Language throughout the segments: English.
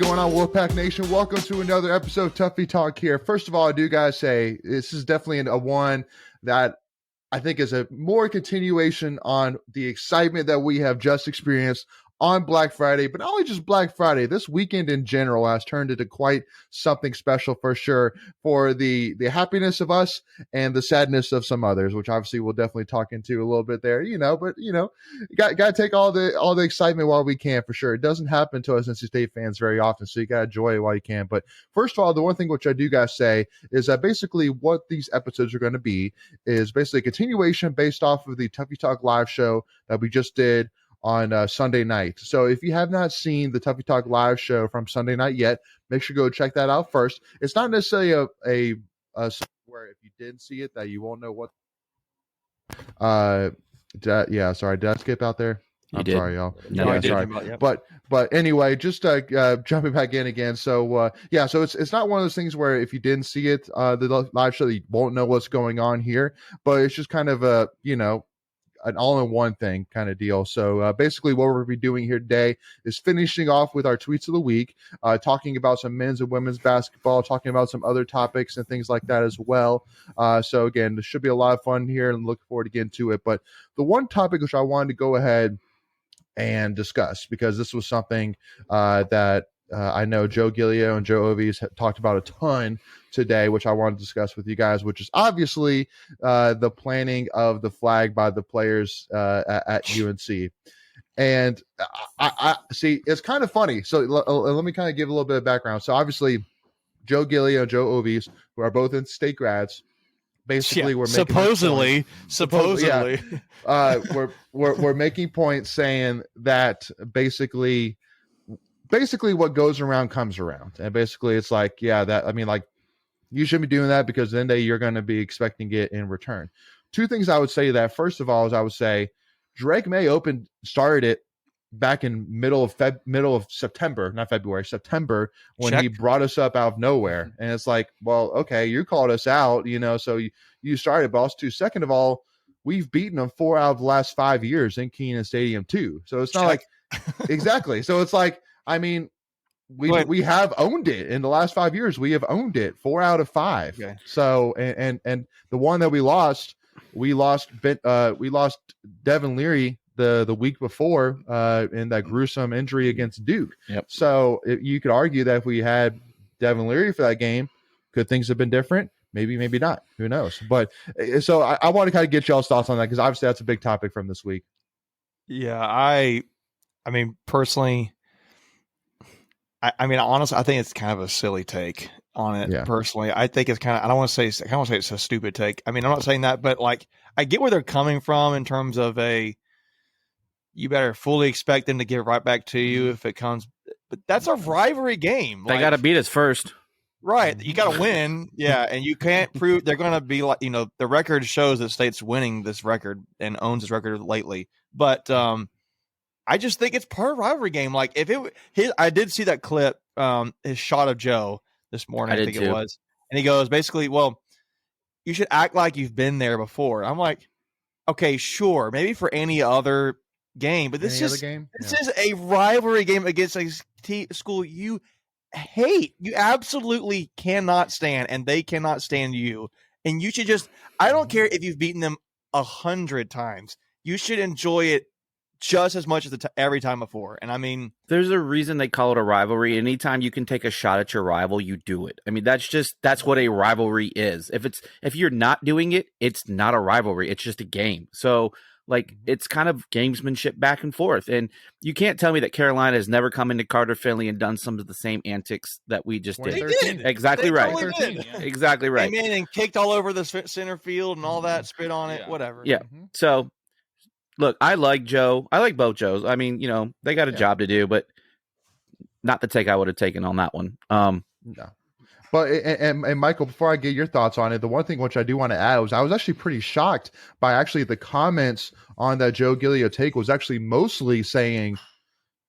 going on, Wolfpack Nation? Welcome to another episode of Tuffy Talk here. First of all, I do guys say this is definitely a one that I think is a more continuation on the excitement that we have just experienced on Black Friday, but not only just Black Friday, this weekend in general has turned into quite something special for sure, for the happiness of us and the sadness of some others, which obviously we'll definitely talk into a little bit there, but you got to take all the excitement while we can, for sure. It doesn't happen to us NC State fans very often, so you got to enjoy it while you can. But first of all, the one thing which I do got to say is that basically what these episodes are going to be is basically a continuation based off of the Tuffy Talk Live Show that we just did on Sunday night. So if you have not seen the Tuffy Talk Live Show from Sunday night yet, make sure you go check that out first. It's not necessarily a where if you didn't see it that you won't know what. Did I skip out there? I'm sorry, y'all. No, sorry. But anyway, just jumping back in again. So so it's not one of those things where if you didn't see it, the live show, you won't know what's going on here. But it's just kind of a an all-in-one thing kind of deal. So basically what we're going to be doing here today is finishing off with our tweets of the week, talking about some men's and women's basketball, talking about some other topics and things like that as well. So again, this should be a lot of fun here and looking forward to getting to it. But the one topic which I wanted to go ahead and discuss, because this was something that I know Joe Giglio and Joe Ovies talked about a ton today, which I want to discuss with you guys, which is obviously the planning of the flag by the players at UNC. And I see, it's kind of funny. So let me kind of give a little bit of background. So obviously Joe Giglio and Joe Ovies, who are both in state grads, basically we're making supposedly we're making points saying that basically what goes around comes around. And basically it's like, you shouldn't be doing that because then you're going to be expecting it in return. Two things I would say to that. First of all, is I would say Drake May started it back in middle of September, not February, September, when he brought us up out of nowhere. And it's like, well, okay, you called us out, so you started, but also too, second of all, we've beaten them 4 out of the last 5 years in Kenan Stadium too. So it's not like exactly. So it's like, I mean, we have owned it in the last 5 years. We have owned it 4 out of 5. Okay. So and the one that we lost Devin Leary the week before in that gruesome injury against Duke. Yep. So you could argue that if we had Devin Leary for that game, could things have been different? Maybe not. Who knows? But so I want to kind of get y'all's thoughts on that, because obviously that's a big topic from this week. Yeah, I mean, personally, honestly, I think it's kind of a silly take on it. Yeah. Personally, I think it's kind of, I don't want to say it's a stupid take. I mean, I'm not saying that, but like, I get where they're coming from in terms of you better fully expect them to give it right back to you if it comes, but that's a rivalry game. They got to beat us first. Right. You got to win. Yeah. And you can't prove they're going to be like, the record shows that State's winning this record and owns this record lately. But, I just think it's part of a rivalry game. Like I did see that clip, his shot of Joe this morning. I think it was, and he goes basically, well, you should act like you've been there before. I'm like, okay, sure, maybe for any other game, but this is a rivalry game against a school you hate. You absolutely cannot stand, and they cannot stand you. And you should I don't care if you've beaten them 100 times. You should enjoy it just as much as every time before. And I mean, there's a reason they call it a rivalry. Anytime you can take a shot at your rival, you do it. I mean, that's what a rivalry is. If you're not doing it, it's not a rivalry. It's just a game. So like, it's kind of gamesmanship back and forth. And you can't tell me that Carolina has never come into Carter Finley and done some of the same antics that we just did. They did. Exactly they right. Totally did. Exactly right. Came in and kicked all over the center field and all that, spit on it, whatever. Yeah. So look, I like Joe. I like both Joes. I mean, they got a job to do, but not the take I would have taken on that one. No. But and Michael, before I get your thoughts on it, the one thing which I do want to add was I was actually pretty shocked by actually the comments on that Joe Giglio take was actually mostly saying,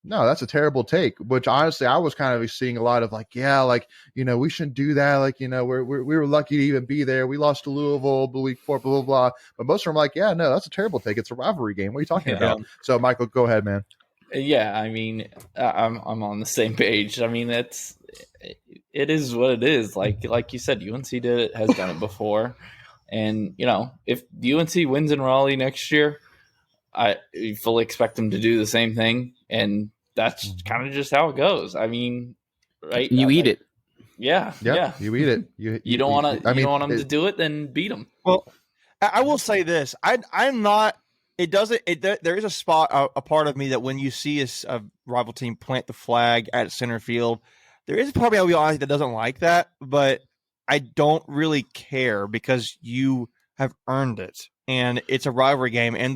no, that's a terrible take, which honestly I was kind of seeing a lot of we shouldn't do that. We were lucky to even be there. We lost to Louisville the week before, blah, blah, blah. But most of them are like, yeah, no, that's a terrible take. It's a rivalry game. What are you talking about? So Michael, go ahead, man. Yeah, I mean, I'm on the same page. I mean, it is what it is. Like you said, UNC has done it before, and if UNC wins in Raleigh next year, I fully expect them to do the same thing, and that's kind of just how it goes. I mean, right? You eat it. Yeah, Yep, yeah. you eat it. You don't want to. You don't want them to do it, then beat them. Well, I will say this: I'm not. It doesn't. There is a spot, a part of me that when you see a rival team plant the flag at center field, there is a part of me, I'll be honest, that doesn't like that. But I don't really care because you have earned it, and it's a rivalry game. And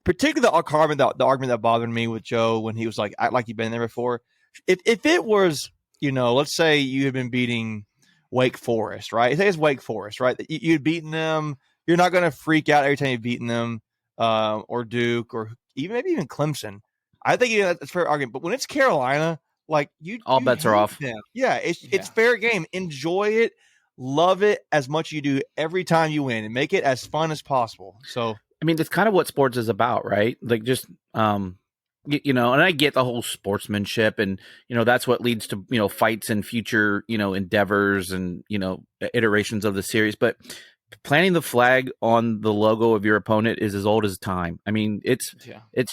particularly the argument that bothered me with Joe when he was like, "Act like you've been there before." If it was, let's say you had been beating Wake Forest, right? Say it's Wake Forest, right? You'd beaten them. You're not going to freak out every time you've beaten them, or Duke, or maybe even Clemson. I think that's a fair argument. But when it's Carolina, like all bets are off. Them. Yeah, it's fair game. Enjoy it, love it as much as you do every time you win, and make it as fun as possible. So, I mean, that's kind of what sports is about, right? Like just and I get the whole sportsmanship, and that's what leads to fights and future endeavors and iterations of the series, but planting the flag on the logo of your opponent is as old as time. I mean, it's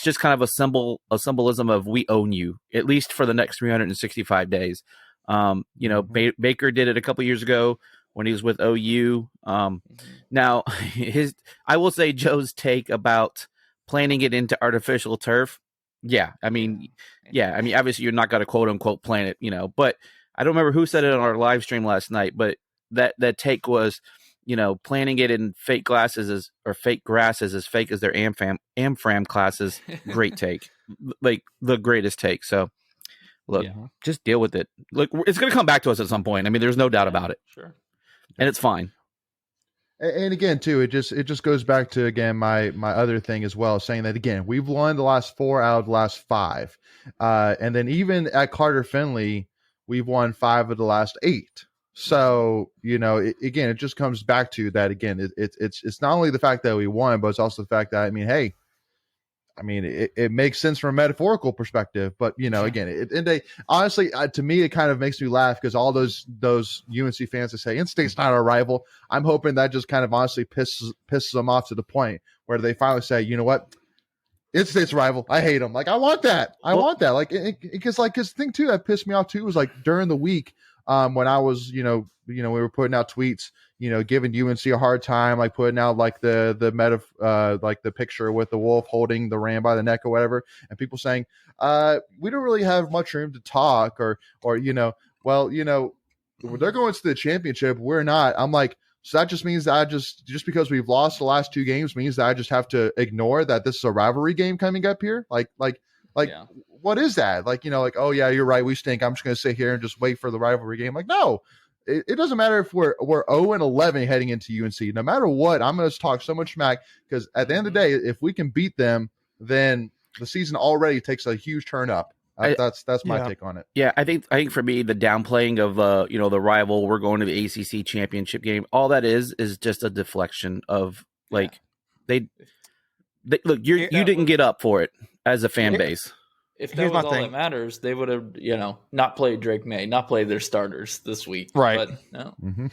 just kind of a symbolism of we own you, at least for the next 365 days. Baker did it a couple years ago when he was with OU. Now I will say Joe's take about planting it into artificial turf. Yeah. I mean, obviously you're not going to quote unquote plant it, but I don't remember who said it on our live stream last night, but that take was, planting it in fake glasses or fake grass is as fake as their Amfram classes. Great take. Like the greatest take. So look, just deal with it. Look, it's going to come back to us at some point. I mean, there's no doubt about it. Sure. And it's fine. And again, too, it just goes back to, again, my other thing as well, saying that, again, we've won the last 4 out of the last 5. And then even at Carter Finley, we've won 5 of the last 8. So, again, it just comes back to that, again, it's not only the fact that we won, but it's also the fact that, it makes sense from a metaphorical perspective, but again, honestly, to me, it kind of makes me laugh because all those UNC fans that say in-state's not our rival, I'm hoping that just kind of honestly pisses them off to the point where they finally say, you know what, in-state's rival, I hate them. Like, I want that. Like, because the thing too that pissed me off too was like during the week, when I was, we were putting out tweets, giving UNC a hard time, like putting out like the like the picture with the wolf holding the ram by the neck or whatever, and people saying, we don't really have much room to talk, or they're going to the championship, we're not. I'm like, so that just means that just because we've lost the last 2 games means that I just have to ignore that this is a rivalry game coming up here? Yeah. What is that? Oh yeah, you're right, we stink, I'm just going to sit here and just wait for the rivalry game. Like, no, it doesn't matter if we're 0-11 heading into UNC. No matter what, I'm going to talk so much smack because at the end of the day, if we can beat them, then the season already takes a huge turn up. That's my take on it. Yeah, I think for me, the downplaying of the rival, we're going to the ACC championship game, all that is just a deflection of like they look, you didn't get up for it as a fan base. If that was all that matters, they would have, not played Drake May, not played their starters this week. Right. But no. Mm-hmm.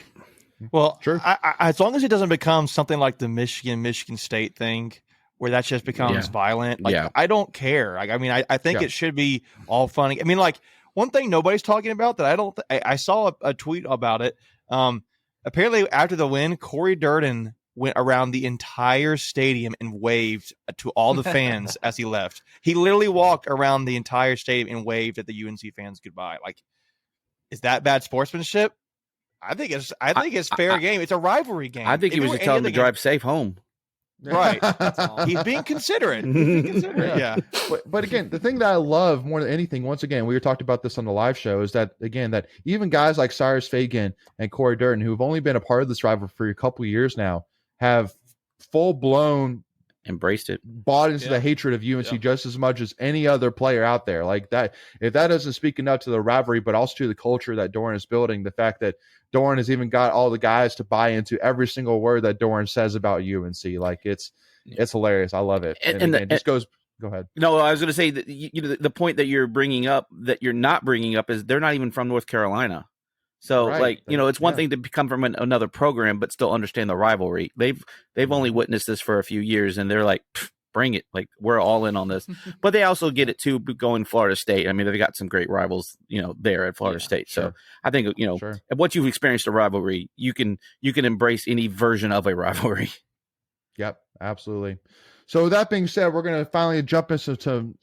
Well, sure. I, as long as it doesn't become something like the Michigan State thing, where that just becomes violent. I don't care. I think it should be all funny. One thing nobody's talking about that I saw a tweet about it. Apparently after the win, Corey Durden went around the entire stadium and waved to all the fans as he left. He literally walked around the entire stadium and waved at the UNC fans goodbye. Like, is that bad sportsmanship? I think it's fair game. It's a rivalry game. I think he was just telling him to drive safe home. Right. He's being considerate. Yeah. But again, the thing that I love more than anything, once again, we were talking about this on the live show, is that, again, that even guys like Cyrus Fagan and Corey Durden, who have only been a part of this rivalry for a couple of years now, have full-blown embraced it, bought into the hatred of UNC just as much as any other player out there. Like that, if that doesn't speak enough to the rivalry, but also to the culture that Doran is building, the fact that Doran has even got all the guys to buy into every single word that Doran says about UNC. Like it's hilarious. I love it. And it just goes. Go ahead. No, I was going to say that the point that you're bringing up that you're not bringing up is they're not even from North Carolina. So Right. it's one thing to come from another program, but still understand the rivalry. They've only witnessed this for a few years, and they're like, bring it. Like, we're all in on this. But they also get it too, going Florida State. I mean, they've got some great rivals, there at Florida State. Sure. So I think, once you've experienced a rivalry, you can embrace any version of a rivalry. Yep, absolutely. So with that being said, we're going to finally jump into some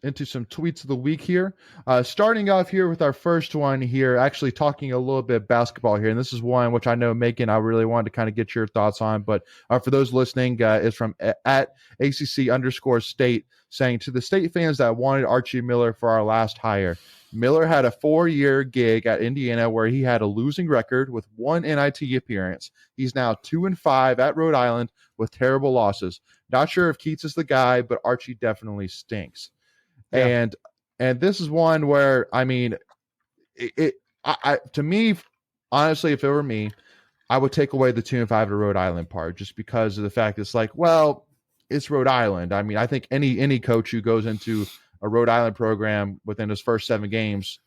tweets of the week here. Starting off here with our first one here, actually talking a little bit basketball here. And this is one which I know, Megan, I really wanted to kind of get your thoughts on. But for those listening, it's from at ACC_state, saying, to the State fans that wanted Archie Miller for our last hire, Miller had a 4-year gig at Indiana where he had a losing record with 1 NIT appearance. He's now 2-5 at Rhode Island with terrible losses. Not sure if Keats is the guy, but Archie definitely stinks. Yeah. And this is one where, I mean, to me, honestly, if it were me, I would take away the 2-5 at Rhode Island part, just because of the fact it's like, well, it's Rhode Island. I mean, I think any coach who goes into a Rhode Island program within his first 7 games,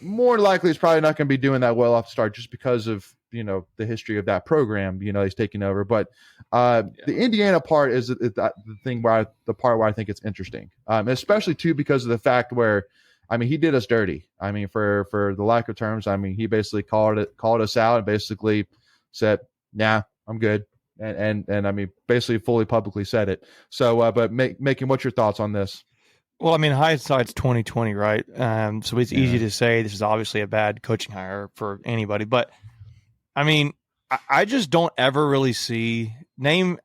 more likely is probably not going to be doing that well off the start, just because of, the history of that program, he's taking over. But the Indiana part is the part where I think it's interesting, especially too, because of the fact where, I mean, he did us dirty. I mean, for the lack of terms, I mean, he basically called us out and basically said, nah, I'm good. And I mean, basically fully publicly said it. So, but making, what's your thoughts on this? Well, I mean, hindsight's 2020, right? So it's easy to say this is obviously a bad coaching hire for anybody, but I mean, I just don't ever really see and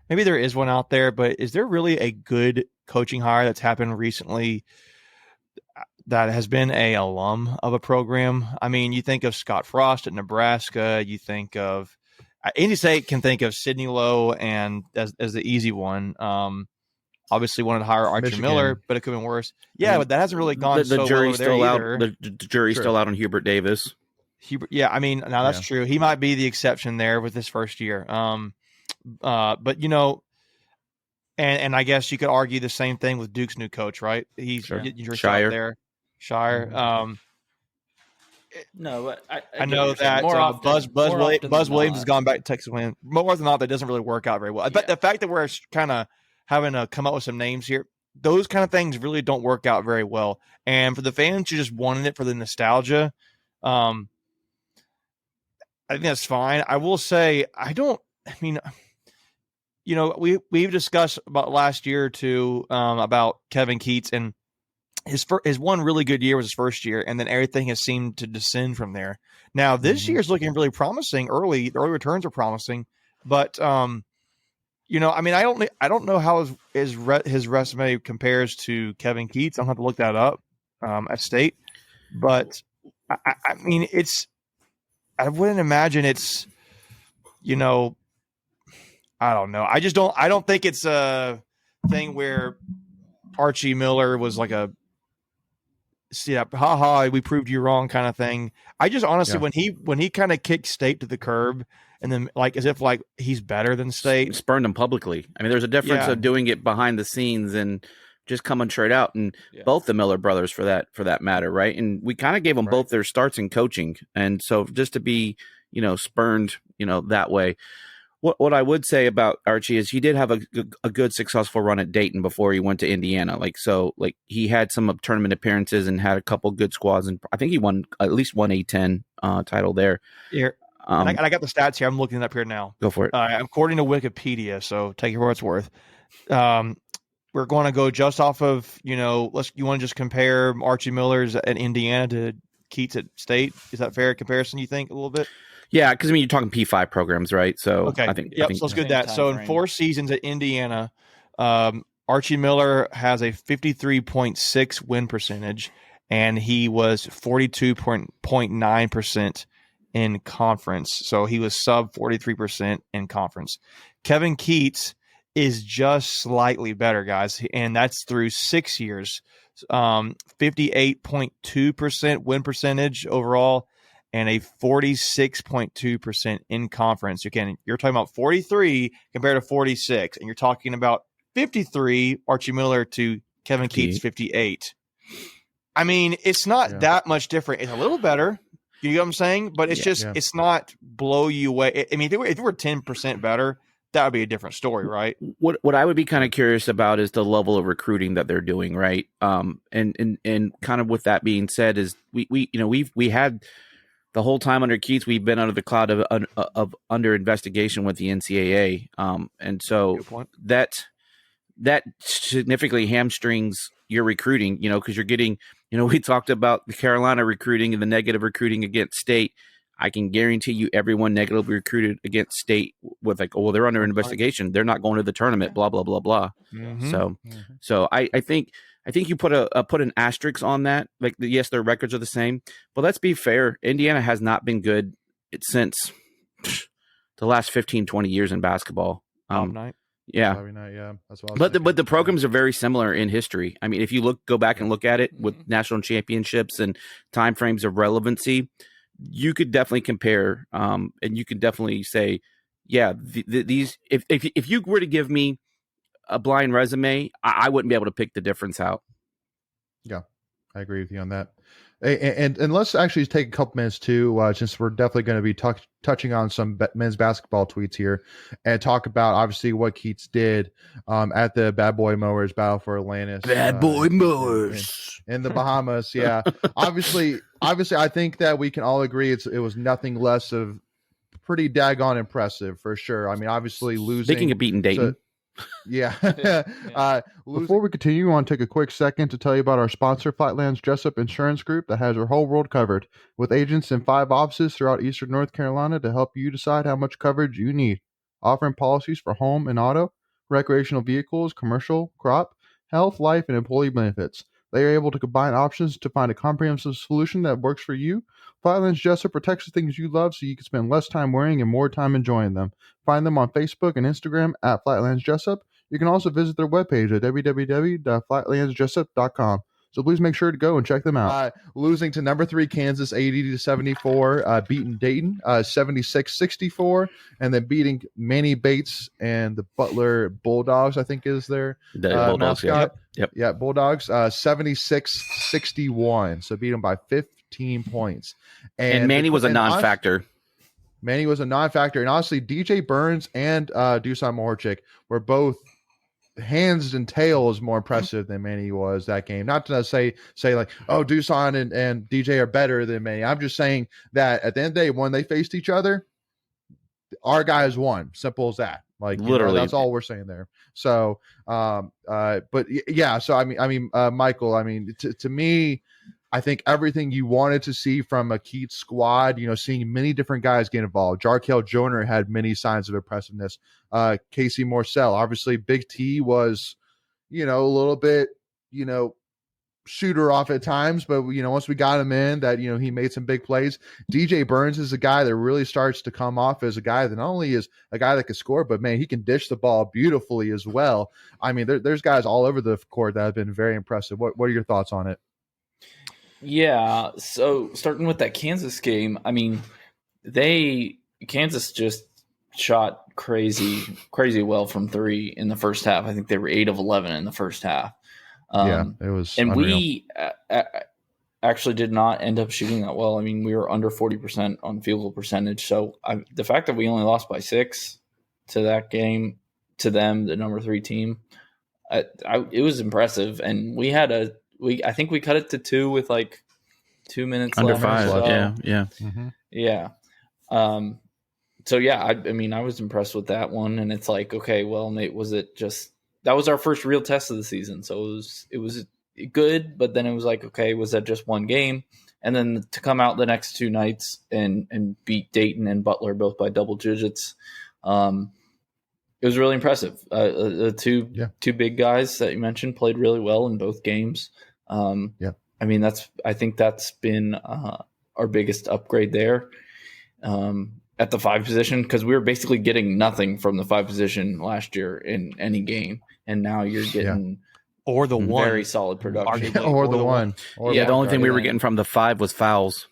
maybe there is one out there, but is there really a good coaching hire that's happened recently that has been a alum of a program? I mean, you think of Scott Frost at Nebraska, you think of Indy State can think of Sidney Lowe and as the easy one. Obviously wanted to hire Archie Michigan. Miller, but it could have been worse. Yeah, but that hasn't really gone the so jury's well still either. out. The jury's still out on Hubert Davis. Yeah, I mean, now that's true. He might be the exception there with his first year. But and I guess you could argue the same thing with Duke's new coach, right? He's Shire there. Shire. No, but I know that Buzz Williams has gone back to Texas A&M. More often than not, that doesn't really work out very well. But the fact that we're kind of having to come up with some names here, those kind of things really don't work out very well. And for the fans who just wanted it for the nostalgia, I think that's fine. I will say, we've discussed about last year or two about Kevin Keats, and his one really good year was his first year, and then everything has seemed to descend from there. Now this year's looking really promising. The early returns are promising, but I mean, I don't know how his resume compares to Kevin Keats. I'll have to look that up at State, but I mean, I wouldn't imagine it's, I don't know. I don't think it's a thing where Archie Miller was like we proved you wrong kind of thing. I just honestly, when he kind of kicked State to the curb and then as if he's better than State. Spurned him publicly. I mean, there's a difference of doing it behind the scenes and just coming straight out, and both the Miller brothers for that matter, right? And we kind of gave them both their starts in coaching, and so just to be spurned that way. What I would say about Archie is he did have a good successful run at Dayton before he went to Indiana. He had some tournament appearances and had a couple good squads, and I think he won at least one A10 title there. Here, and I got the stats here. I'm looking it up here now. Go for it. According to Wikipedia, so take it for what it's worth. We're going to go just off of, you want to just compare Archie Miller's at Indiana to Keats at State? Is that fair comparison, you think, a little bit? Yeah, because you're talking P5 programs, right? So okay. I think so let's do that. So in 4 seasons at Indiana, Archie Miller has a 53.6 win percentage, and he was 42.9% in conference. So he was sub 43% in conference. Kevin Keats is just slightly better, guys, and that's through 6 years. 58.2% win percentage overall and a 46.2% in conference. Again, you're talking about 43 compared to 46, and you're talking about 53, Archie Miller to Kevin Keats 58. I mean, it's not that much different. It's a little better. You know what I'm saying? But it's it's not blow you away. I mean, if it were 10% better, that would be a different story, right? What I would be kind of curious about is the level of recruiting that they're doing, right? And kind of with that being said, is we had the whole time under Keats, we've been under the cloud of under investigation with the NCAA, and so that significantly hamstrings your recruiting, because you're getting, we talked about the Carolina recruiting and the negative recruiting against State. I can guarantee you everyone negatively recruited against State with like, oh, well, they're under investigation. They're not going to the tournament, blah, blah, blah, blah. Mm-hmm. So I think you put an asterisk on that. Like, yes, their records are the same, but let's be fair. Indiana has not been good since the last 15, 20 years in basketball. Yeah. That's what but the programs are very similar in history. I mean, if you go back and look at it with national championships and timeframes of relevancy, you could definitely compare, and you could definitely say, yeah, these. If you were to give me a blind resume, I wouldn't be able to pick the difference out. Yeah, I agree with you on that. And let's actually take a couple minutes too, since we're definitely going to be touching on some men's basketball tweets here, and talk about obviously what Keats did at the Bad Boy Mowers Battle for Atlantis. Bad Boy Mowers in the Bahamas. Yeah, obviously, I think that we can all agree it was nothing less of pretty daggone impressive for sure. I mean, obviously losing. Speaking of beating Dayton. Before we continue, I want to take a quick second to tell you about our sponsor, Flightlands Jessup Insurance Group, that has your whole world covered, with agents in 5 offices throughout eastern North Carolina to help you decide how much coverage you need. Offering policies for home and auto, recreational vehicles, commercial, crop, health, life, and employee benefits. They are able to combine options to find a comprehensive solution that works for you. Flightlands Jessup protects the things you love so you can spend less time worrying and more time enjoying them. Find them on Facebook and Instagram at Flightlands Jessup. You can also visit their webpage at www.flightlandsjessup.com. So please make sure to go and check them out. Losing to number 3 Kansas 80-74, beating Dayton 76-64, and then beating Manny Bates and the Butler Bulldogs, I think is their Bulldogs, mascot. Yeah, Bulldogs 76-61. So beat them by 15 points. And Manny was a non-factor. Manny was a non-factor, and honestly, DJ Burns and Dusan Mohorchik were both hands and tails more impressive than Manny was that game. Not to say like, oh, Dusan and DJ are better than Manny. I'm just saying that at the end of the day, when they faced each other, our guys won. Simple as that. Like, literally, that's all we're saying there. So, but yeah. So I mean, Michael. I mean, to me, I think everything you wanted to see from a Keats squad, seeing many different guys get involved. Jarkel Joner had many signs of impressiveness. Casey Morcell, obviously Big T was, a little bit, shooter off at times, but once we got him in that, he made some big plays. DJ Burns is a guy that really starts to come off as a guy that not only is a guy that can score, but man, he can dish the ball beautifully as well. I mean, there's guys all over the court that have been very impressive. What are your thoughts on it? Yeah, so starting with that Kansas game, I mean, Kansas just shot crazy well from 3 in the first half. I think they were 8 of 11 in the first half. It was and unreal. We actually did not end up shooting that well. I mean, we were under 40% on field goal percentage. So the fact that we only lost by 6 to that game, to them, the number 3 team, it was impressive. And we had I think we cut it to 2 with like 2 minutes under left. 5. So. Yeah. Mm-hmm. Yeah. So yeah, I mean, I was impressed with that one, and it's like, okay, well, Nate, that was our first real test of the season, so it was good, but then it was like, okay, was that just one game? And then to come out the next 2 nights and beat Dayton and Butler both by double digits, it was really impressive. The two big guys that you mentioned played really well in both games. I mean, I think that's been our biggest upgrade there. At the 5 position, because we were basically getting nothing from the 5 position last year in any game, and now you're getting or the one very solid production, or the one. The only thing we were getting from the 5 was fouls.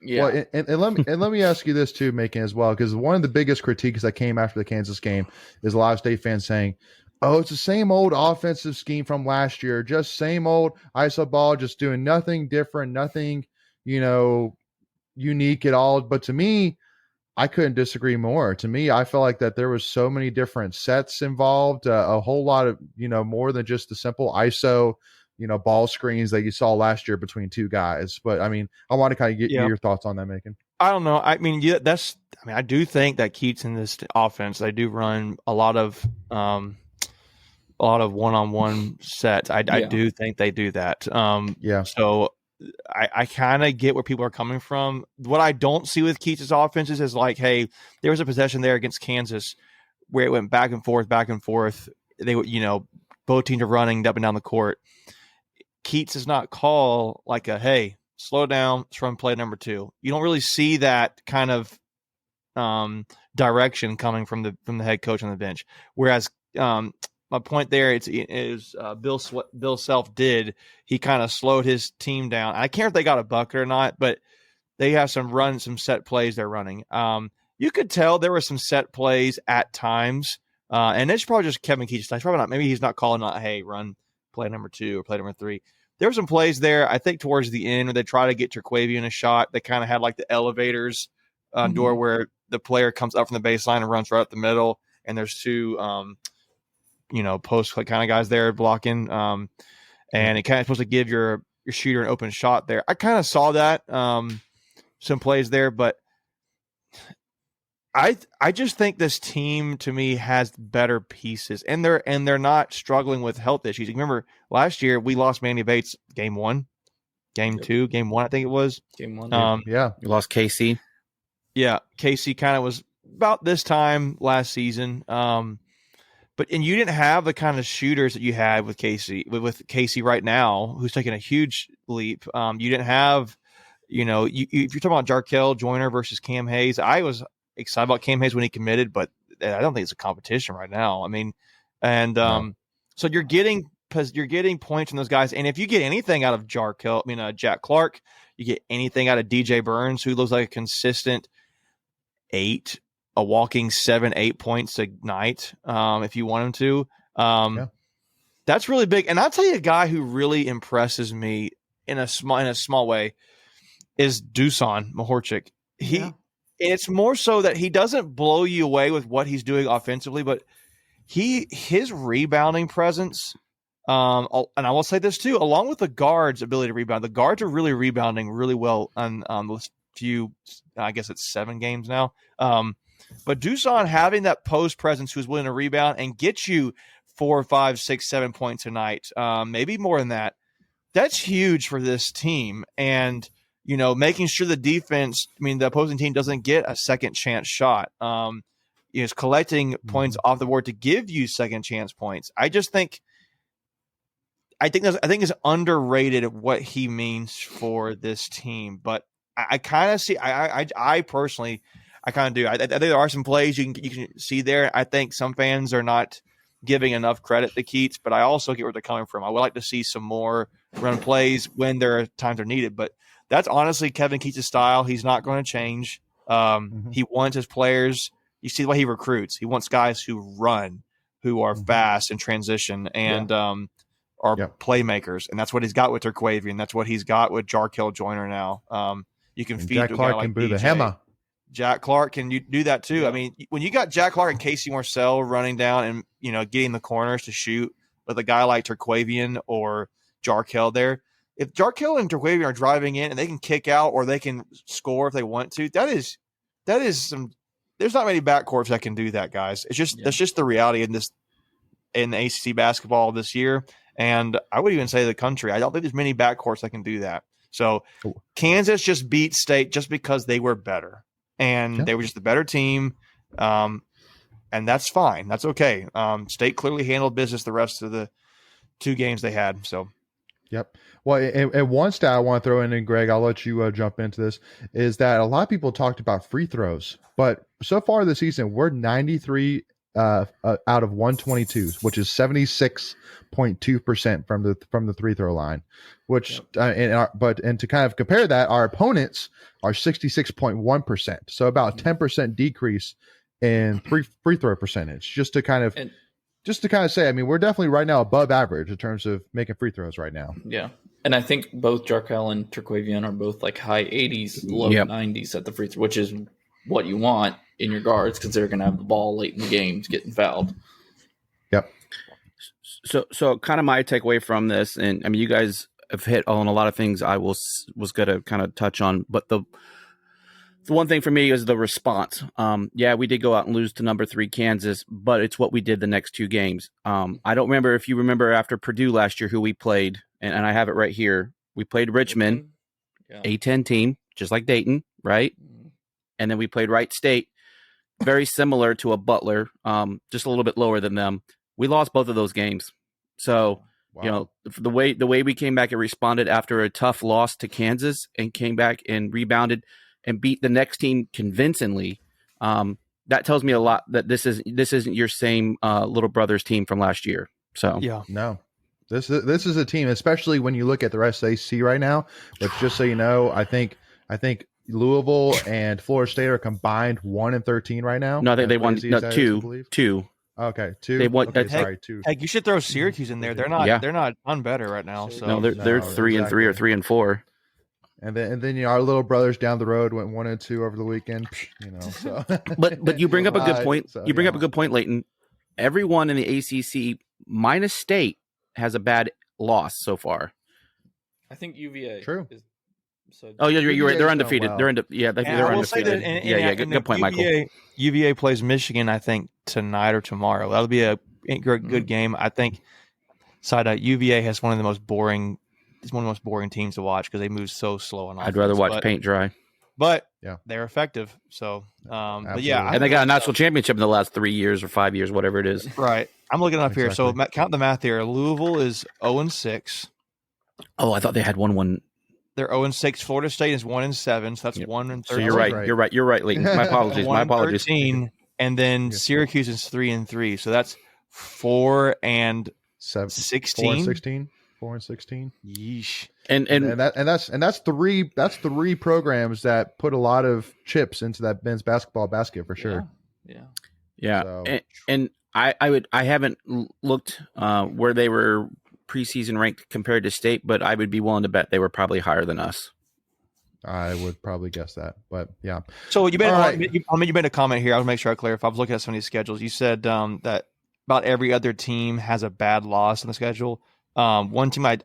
Yeah, well, and let me ask you this too, Macon, as well, because one of the biggest critiques that came after the Kansas game is a lot of State fans saying, Oh, it's the same old offensive scheme from last year. Just same old ISO ball, just doing nothing different, nothing, unique at all. But to me, I couldn't disagree more. To me, I felt like that there was so many different sets involved, a whole lot of, more than just the simple ISO, ball screens that you saw last year between two guys. But I mean, I want to kind of get your thoughts on that, Macon. I don't know. I mean, I do think that Keats in this offense, they do run a lot of one-on-one sets. I do think they do that. So I kind of get where people are coming from. What I don't see with Keats' offenses is like, hey, there was a possession there against Kansas where it went back and forth. They would, both teams are running up and down the court. Keats does not call like a, hey, slow down, let's run play number 2. You don't really see that kind of direction coming from the head coach on the bench. Whereas my point there is Bill Self did. He kind of slowed his team down. I can't remember if they got a bucket or not, but they have some set plays they're running. You could tell there were some set plays at times, and it's probably just Kevin Keats. Probably not. Maybe he's not calling out, hey, run play number 2 or play number 3. There were some plays there, I think, towards the end where they try to get Terquavian a shot. They kind of had like the elevators door where the player comes up from the baseline and runs right up the middle, and there's two post kind of guys there blocking, and it kind of supposed to give your shooter an open shot there. I kind of saw that some plays there, but I just think this team to me has better pieces, and they're not struggling with health issues. Remember last year we lost Manny Bates game 1, game 2, game 1 I think it was game 1. You lost Casey. Yeah, Casey kind of was about this time last season. But you didn't have the kind of shooters that you had with Casey right now, who's taking a huge leap. You didn't have, if you're talking about Jarkel Joyner versus Cam Hayes, I was excited about Cam Hayes when he committed, but I don't think it's a competition right now. I mean, and so you're getting points from those guys, and if you get anything out of Jack Clark, you get anything out of DJ Burns, who looks like a consistent 8. A walking 7-8 points a night, if you want him to. That's really big. And I'll tell you a guy who really impresses me in a small way is Dusan Mahorchik. It's more so that he doesn't blow you away with what he's doing offensively, but his rebounding presence. And I will say this too, along with the guards' ability to rebound. The guards are really rebounding really well on the few. I guess it's 7 games now. But Dusan having that post presence who's willing to rebound and get you 4, 5, 6, 7 points a night, maybe more than that, that's huge for this team. And, making sure the defense, the opposing team doesn't get a second chance shot. Is collecting points off the board to give you second chance points. I think it's underrated what he means for this team. But I kind of see, I personally, I kind of do. I think there are some plays you can see there. I think some fans are not giving enough credit to Keats, but I also get where they're coming from. I would like to see some more run plays when there are times they're needed. But that's honestly Kevin Keats' style. He's not going to change. He wants his players. You see the way he recruits. He wants guys who run, who are fast in transition, and are playmakers. And that's what he's got with Terquavian. That's what he's got with Jarkel Joyner now. You can feed Jack to a Clark guy like can be the DJ. hammer. Jack Clark can do that too. Yeah. I mean, when you got Jack Clark and Casey Marcel running down and getting the corners to shoot with a guy like Terquavian or Jarkel there, if Jarkel and Terquavian are driving in and they can kick out or they can score if they want to, that is some. There's not many backcourts that can do that, guys. That's just the reality in the ACC basketball this year, and I would even say the country. I don't think there's many backcourts that can do that. So Kansas just beat State just because they were better. And they were just the better team, and that's fine. That's okay. State clearly handled business the rest of the 2 games they had. So, yep. Well, and one stat I want to throw in, and Greg, I'll let you jump into this, is that a lot of people talked about free throws, but so far this season, we're 93 out of 122s, which is 76.2% from the free throw line. Which and to kind of compare that, our opponents are 66.1%, so about 10% decrease in free throw percentage. Just to kind of just to kind of say, I mean, we're definitely right now above average in terms of making free throws right now. Yeah. And I think both Jarkel and Terquavion are both like high 80s, low 90s at the free throw, which is what you want in your guards because they're going to have the ball late in the games getting fouled. Yep. So kind of my takeaway from this, and I mean, you guys have hit on a lot of things I was going to kind of touch on, but the one thing for me is the response. Yeah, we did go out and lose to number 3 Kansas, but it's what we did the next 2 games. I don't remember if you remember after Purdue last year who we played, and I have it right here. We played Richmond, A-10 team, just like Dayton, right? And then we played Wright State, very similar to a Butler, just a little bit lower than them. We lost both of those games. So, you know, the way we came back and responded after a tough loss to Kansas and came back and rebounded and beat the next team convincingly, that tells me a lot that this isn't your same little brother's team from last year. So no, this is a team, especially when you look at the rest of the ACC right now. But just so you know, I think Louisville and Florida State are combined 1-13 right now. No, I think they won two. Okay, 2. They won. Okay, sorry, 2. Heck, you should throw Syracuse in there. They're not on better right now. So no, they're 3-3 or 3-4. And then our little brothers down the road went 1-2 over the weekend. You know, so. but you bring up a good point. You bring up a good point, Leighton. Everyone in the ACC minus State has a bad loss so far. I think UVA. True. Oh yeah, you're right. They're undefeated. Well. They're undefeated. Good point, Michael. UVA plays Michigan, I think, tonight or tomorrow. That'll be a good game. I think. Side UVA has one of the most boring. It's one of the most boring teams to watch because they move so slow on offense. I'd rather watch paint dry. But they're effective. So, but yeah, and they got a national championship in the last 3 years or 5 years, whatever it is. Right. I'm looking up here. So count the math here. Louisville is 0-6. Oh, I thought they had 1-1. They're 0-6. Florida State is 1-7. So that's 1-13. So you're right. You're right, Leighton. My apologies. 13, and then Syracuse is 3-3. So that's 4-16. 4-16. Yeesh. And that's three programs that put a lot of chips into that men's basketball basket for sure. Yeah. So. And I haven't looked where they were preseason ranked compared to State, but I would be willing to bet they were probably higher than us. I would probably guess that, but yeah. So you made a comment here. I want to make sure I clarify. I was looking at some of these schedules. You said that about every other team has a bad loss in the schedule. One team I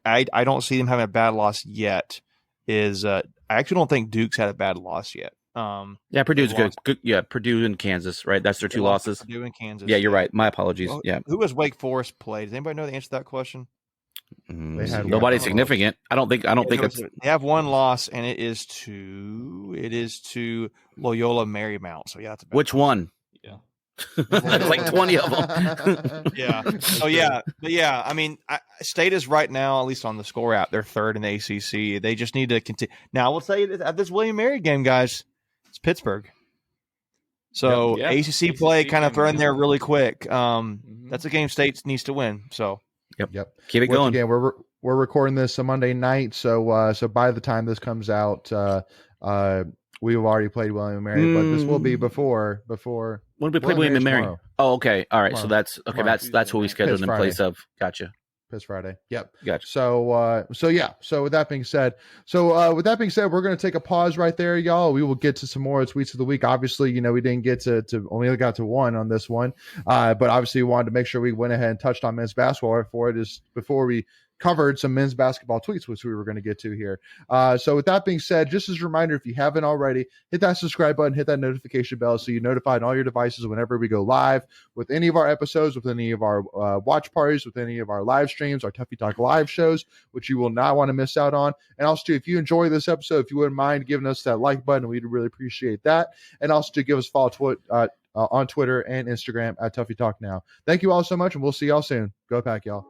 don't see them having a bad loss yet is I actually don't think Duke's had a bad loss yet. Yeah, Purdue's good. Yeah, Purdue and Kansas, right? That's their 2 losses. Purdue and Kansas. Yeah, you're right. My apologies. Well, yeah. Who has Wake Forest played? Does anybody know the answer to that question? Nobody significant. I don't think it's. They have one loss, and it is to Loyola Marymount. So yeah, that's a bad which one? Yeah. There's like 20 of them. Yeah. So yeah. I mean, State is right now, at least on the score app, they're 3rd in the ACC. They just need to continue. Now, I will say at this William Mary game, guys, it's Pittsburgh. So ACC play kind of throw in there really quick. That's a game State needs to win. So yep. Keep it going. Again, we're recording this on Monday night, so by the time this comes out, we've already played William & Mary, but this will be before. When did we play William and Mary? Oh, okay. All right. Tomorrow. So that's what we scheduled Piss in Friday. place of. Gotcha. Piss Friday. Yep. Gotcha. So yeah. So with that being said, we're going to take a pause right there, y'all. We will get to some more tweets of the week. Obviously, we didn't get to only got to one on this one, but obviously we wanted to make sure we went ahead and touched on men's basketball before we covered some men's basketball tweets, which we were going to get to here. So with that being said, just as a reminder, if you haven't already, hit that subscribe button, hit that notification bell so you're notified on all your devices whenever we go live with any of our episodes, with any of our watch parties, with any of our live streams, our Tuffy Talk Live shows, which you will not want to miss out on. And also, too, if you enjoy this episode, if you wouldn't mind giving us that like button, we'd really appreciate that. And also to give us a follow on Twitter and Instagram at Tuffy Talk Now. Thank you all so much, and we'll see y'all soon. Go Pack, y'all.